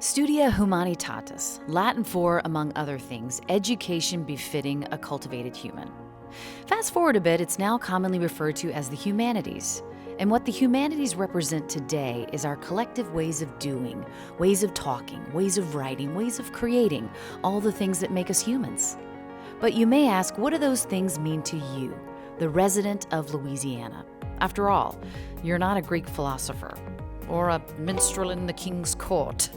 Studia Humanitatis, Latin for, among other things, education befitting a cultivated human. Fast forward a bit, it's now commonly referred to as the Humanities. And what the Humanities represent today is our collective ways of doing, ways of talking, ways of writing, ways of creating, all the things that make us humans. But you may ask, what do those things mean to you, the resident of Louisiana? After all, you're not a Greek philosopher, or a minstrel in the king's court,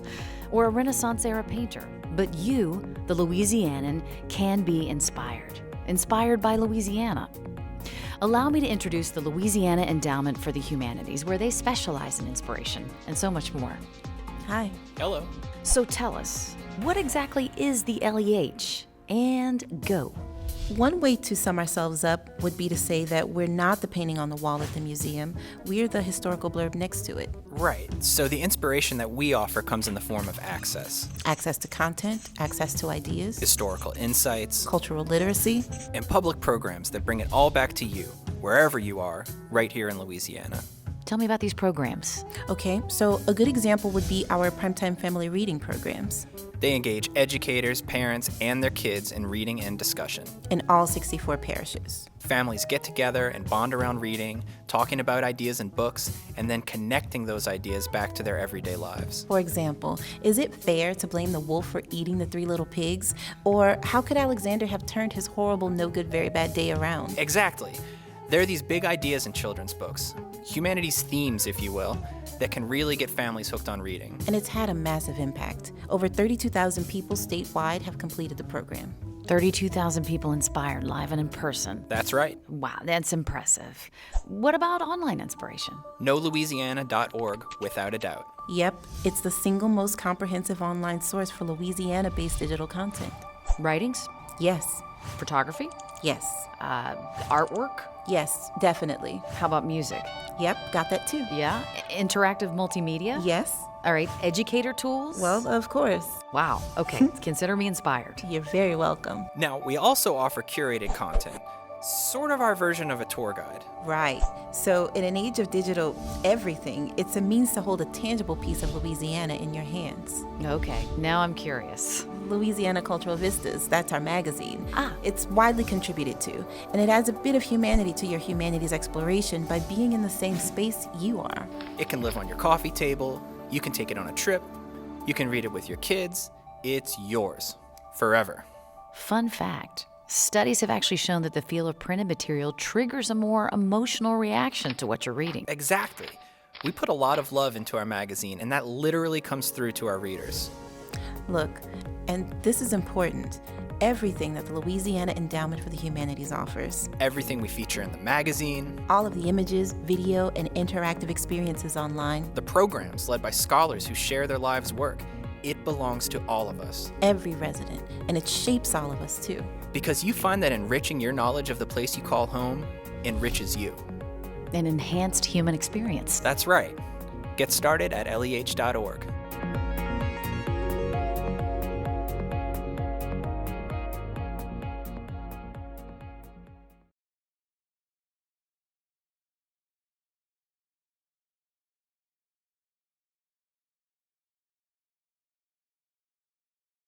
or a Renaissance-era painter. But you, the Louisianan, can be inspired by Louisiana. Allow me to introduce the Louisiana Endowment for the Humanities, where they specialize in inspiration and so much more. Hi. Hello. So tell us, what exactly is the LEH? And go. One way to sum ourselves up would be to say that we're not the painting on the wall at the museum. We're the historical blurb next to it. Right. So the inspiration that we offer comes in the form of access. Access to content, access to ideas, Historical insights, cultural literacy. and public programs that bring it all back to you, wherever you are, right here in Louisiana. Tell me about these programs. Okay, so a good example would be our primetime family reading programs They engage educators, parents, and their kids in reading and discussion. in all 64 parishes. Families get together and bond around reading, talking about ideas in books, and then connecting those ideas back to their everyday lives. For example, is it fair to blame the wolf for eating the 3 little pigs? Or how could Alexander have turned his horrible, no good, very bad day around? Exactly. There are these big ideas in children's books, humanities themes, if you will, that can really get families hooked on reading. And it's had a massive impact. Over 32,000 people statewide have completed the program. 32,000 people inspired live and in person. That's right. Wow, that's impressive. What about online inspiration? KnowLouisiana.org, without a doubt. Yep, it's the single most comprehensive online source for Louisiana-based digital content. Writings? Yes, Photography? yes, Artwork? yes, definitely. How about music? Yep, got that too. Yeah? Interactive multimedia? Yes, All right, educator tools? well, of course. Wow, okay, consider me inspired. You're very welcome. Now, we also offer curated content, sort of our version of a tour guide. Right. So, in an age of digital everything, it's a means to hold a tangible piece of Louisiana in your hands. Okay, now I'm curious. Louisiana Cultural Vistas, that's our magazine. Ah. It's widely contributed to, and it adds a bit of humanity to your humanities exploration by being in the same space you are. It can live on your coffee table, you can take it on a trip, you can read it with your kids. It's yours, forever. Fun fact. Studies have actually shown that the feel of printed material triggers a more emotional reaction to what you're reading. Exactly. We put a lot of love into our magazine, and that literally comes through to our readers. Look, and this is important, everything that the Louisiana Endowment for the Humanities offers, Everything we feature in the magazine, all of the images, video, and interactive experiences online, the programs led by scholars who share their lives' work, it belongs to all of us. every resident, and it shapes all of us too. Because you find that enriching your knowledge of the place you call home enriches you. An enhanced human experience. That's right. Get started at leh.org.